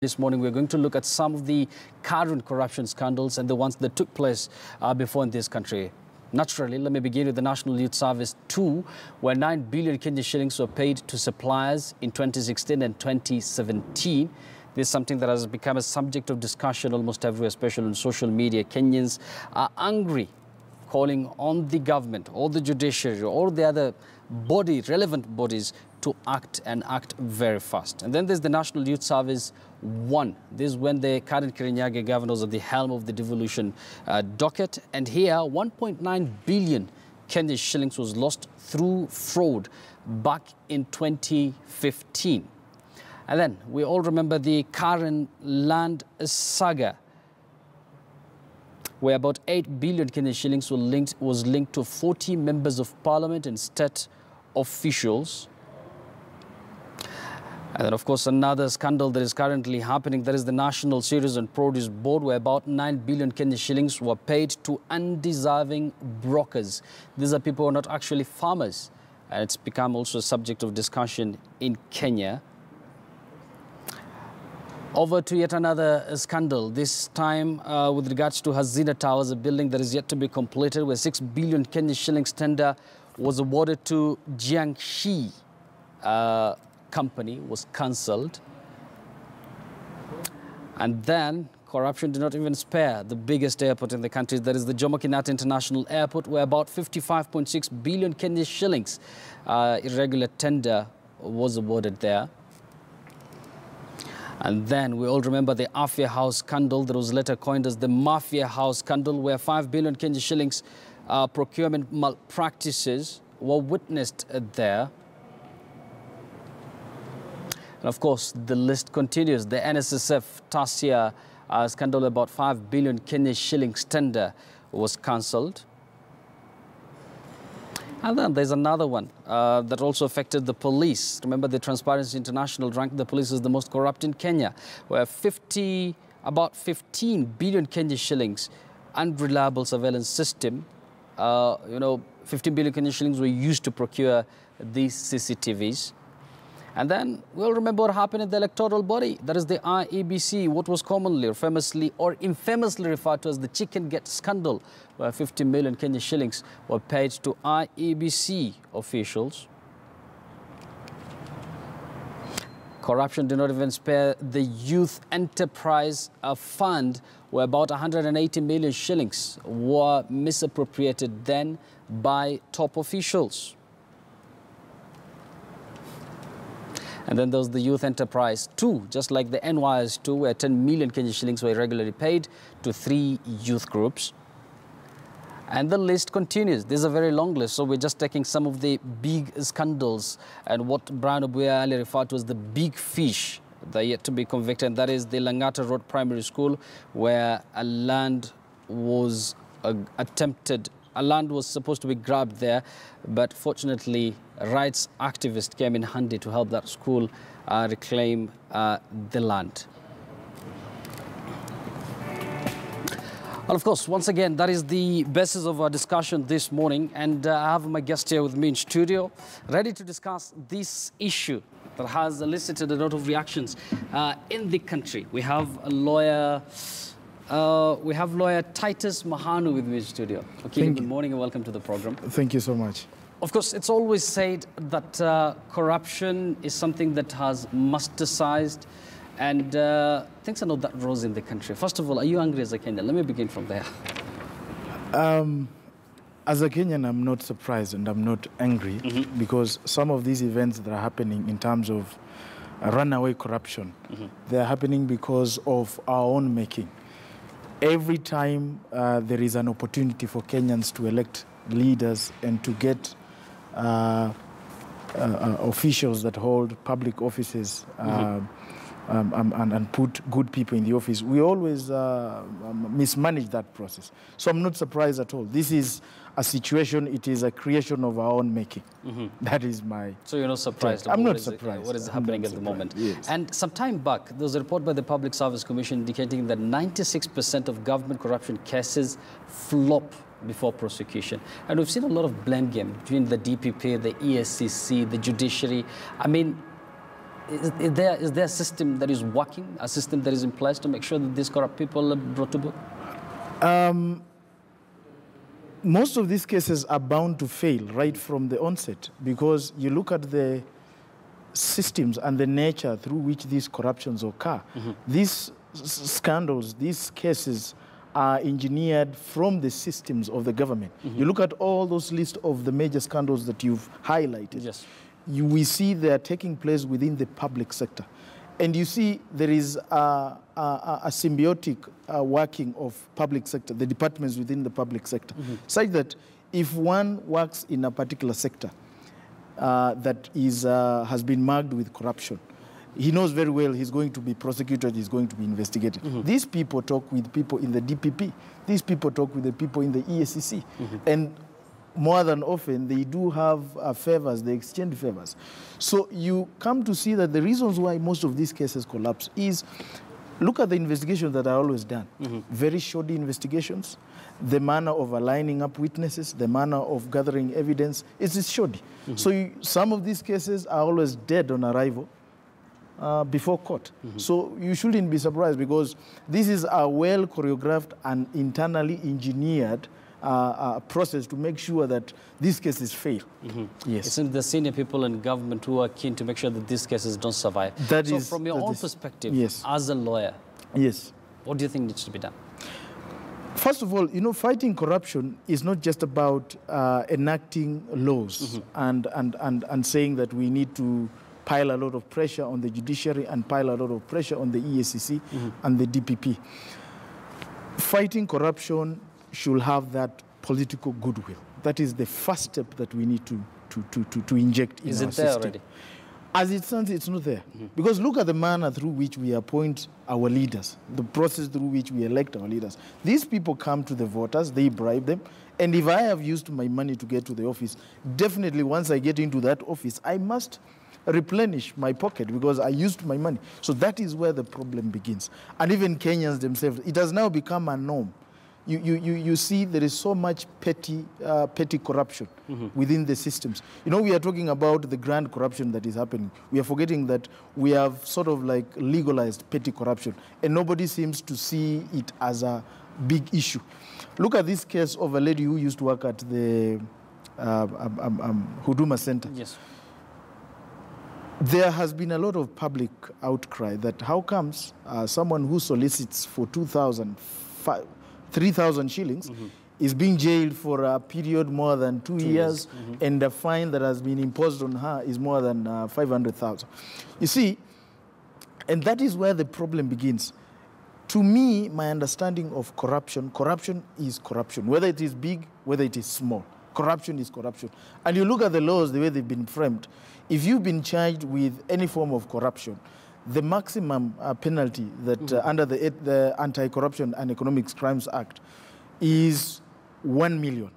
This morning, we're going to look at some of the current corruption scandals and the ones that took place before in this country. Naturally, let me begin with the National Youth Service 2, where 9 billion Kenya shillings were paid to suppliers in 2016 and 2017. This is something that has become a subject of discussion almost everywhere, especially on social media. Kenyans are angry, calling on the government or the judiciary or the other relevant bodies to act very fast. And then there's the National Youth Service 1. This is when the current Kirinyaga governor was at the helm of the devolution docket. And here, 1.9 billion Kenya shillings was lost through fraud back in 2015. And then we all remember the current land saga, where about 8 billion Kenya shillings was linked to 40 members of parliament and state officials. And then, of course, another scandal that is currently happening, that is the National Cereals and Produce Board, where about 9 billion Kenya shillings were paid to undeserving brokers. These are people who are not actually farmers. And it's become also a subject of discussion in Kenya. Over to yet another scandal, this time with regards to Hazina Towers, a building that is yet to be completed, where 6 billion Kenya shillings tender was awarded to Jiangxi company was cancelled. And then corruption did not even spare the biggest airport in the country, that is the Jomo Kenyatta International Airport, where about 55.6 billion Kenya shillings irregular tender was awarded there. And then we all remember the Afya House scandal that was later coined as the Mafia House scandal, where 5 billion Kenya shillings procurement malpractices were witnessed there. And of course, the list continues. The NSSF Tasia scandal, about 5 billion Kenya shillings tender was cancelled. And then there's another one that also affected the police. Remember, the Transparency International ranked the police as the most corrupt in Kenya, where about 15 billion Kenya shillings unreliable surveillance system, 15 billion Kenya shillings were used to procure these CCTVs. And then we'll remember what happened in the electoral body, that is the IEBC, what was commonly or famously or infamously referred to as the chicken gate scandal, where 50 million Kenya shillings were paid to IEBC officials. Corruption did not even spare the Youth Enterprise Fund, where about 180 million shillings were misappropriated then by top officials. And then there was the Youth Enterprise 2, just like the NYS 2, where 10 million Kenya shillings were irregularly paid to 3 youth groups. And the list continues. This is a very long list, so we're just taking some of the big scandals and what Brian Obuya earlier referred to as the big fish that are yet to be convicted. And that is the Langata Road Primary School, where a land was supposed to be grabbed there, but fortunately rights activists came in handy to help that school reclaim the land. Well, of course, once again, that is the basis of our discussion this morning, and I have my guest here with me in studio, ready to discuss this issue that has elicited a lot of reactions in the country. We have a lawyer. Lawyer Titus Mahanu with me in studio. Okay, good morning and welcome to the program. Thank you so much. Of course, it's always said that corruption is something that has metastasized, and things are not that rosy in the country. First of all, are you angry as a Kenyan? Let me begin from there. As a Kenyan, I'm not surprised and I'm not angry because some of these events that are happening in terms of runaway corruption, they're happening because of our own making. Every time there is an opportunity for Kenyans to elect leaders and to get officials that hold public offices and put good people in the office, we always mismanage that process. So I'm not surprised at all. This is a situation, it is a creation of our own making. That is my... So you're not surprised I'm not surprised. What is happening at the moment? Yes. And some time back, there was a report by the Public Service Commission indicating that 96% of government corruption cases flop before prosecution. And we've seen a lot of blame game between the DPP, the ESCC, the judiciary. I mean, Is there a system that is working, a system that is in place to make sure that these corrupt people are brought to book? Most of these cases are bound to fail right from the onset, because you look at the systems and the nature through which these corruptions occur. These scandals, these cases are engineered from the systems of the government. You look at all those lists of the major scandals that you've highlighted. Yes. We see they are taking place within the public sector. And you see there is a symbiotic working of public sector, the departments within the public sector, such that if one works in a particular sector that has been marked with corruption, he knows very well he's going to be prosecuted, he's going to be investigated. These people talk with people in the DPP. These people talk with the people in the EACC. And more than often, they do have favors, they exchange favors. So you come to see that the reasons why most of these cases collapse is, look at the investigations that are always done. Very shoddy investigations. The manner of aligning up witnesses, the manner of gathering evidence, is shoddy. So some of these cases are always dead on arrival before court. So you shouldn't be surprised, because this is a well choreographed and internally engineered process to make sure that these cases fail. Yes. It's the senior people in government who are keen to make sure that these cases don't survive. So from your own perspective, as a lawyer, what do you think needs to be done? First of all, fighting corruption is not just about enacting laws and saying that we need to pile a lot of pressure on the judiciary and pile a lot of pressure on the EACC and the DPP. Fighting corruption should have that political goodwill. That is the first step that we need to inject in our system. Is it there already? As it stands, it's not there. Because look at the manner through which we appoint our leaders, the process through which we elect our leaders. These people come to the voters, they bribe them, and if I have used my money to get to the office, definitely once I get into that office, I must replenish my pocket because I used my money. So that is where the problem begins. And even Kenyans themselves, it has now become a norm. You see there is so much petty corruption within the systems. We are talking about the grand corruption that is happening. We are forgetting that we have sort of like legalized petty corruption, and nobody seems to see it as a big issue. Look at this case of a lady who used to work at the Huduma Center. Yes. There has been a lot of public outcry that how comes someone who solicits for 3,000 shillings is being jailed for a period more than 2 years, and the fine that has been imposed on her is more than 500,000. You see, and that is where the problem begins. To me, my understanding of corruption is corruption, whether it is big, whether it is small. Corruption is corruption. And you look at the laws, the way they've been framed. If you've been charged with any form of corruption, the maximum penalty that under the Anti-Corruption and Economic Crimes Act is 1 million.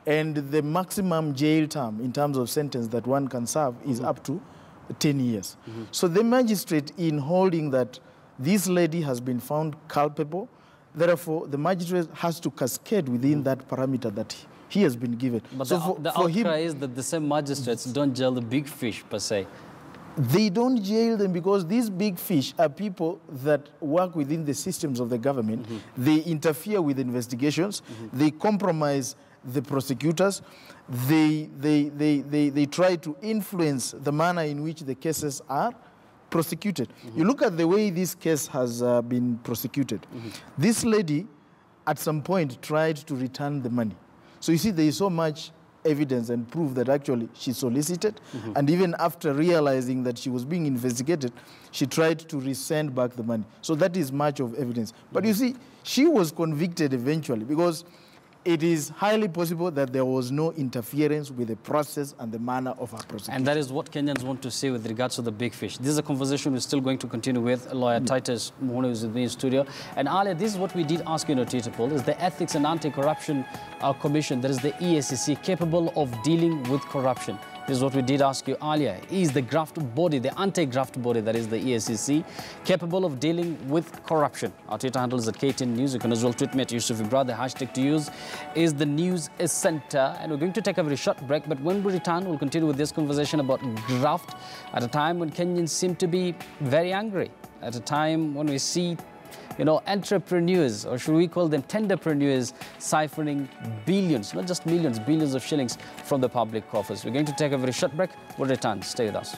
And the maximum jail term in terms of sentence that one can serve is up to 10 years. So the magistrate, in holding that this lady has been found culpable, therefore the magistrate has to cascade within that parameter that he has been given. But so the outcry is that the same magistrates don't jail the big fish per se. They don't jail them because these big fish are people that work within the systems of the government. They interfere with investigations. They compromise the prosecutors. They try to influence the manner in which the cases are prosecuted. You look at the way this case has been prosecuted. This lady, at some point, tried to return the money. So you see, there is so much evidence and proof that actually she solicited, and even after realizing that she was being investigated, she tried to resend back the money. So that is much of evidence. But you see, she was convicted eventually because it is highly possible that there was no interference with the process and the manner of her prosecution. And that is what Kenyans want to say with regards to the big fish. This is a conversation we're still going to continue with lawyer Titus Mohone, who's with me in studio. And earlier, this is what we did ask you in Authoritative. Is the Ethics and Anti-Corruption Commission, that is the EACC, capable of dealing with corruption? This is what we did ask you earlier. Is the graft body, the anti-graft body, that is the EACC, capable of dealing with corruption? Our Twitter handle is at KTN News. You can as well tweet me at Yusuf Ibra. The hashtag to use is the News Center. And we're going to take a very short break. But when we return, we'll continue with this conversation about graft at a time when Kenyans seem to be very angry. At a time when we see entrepreneurs, or should we call them tenderpreneurs, siphoning billions, not just millions, billions of shillings from the public coffers. We're going to take a very short break. We'll return. Stay with us.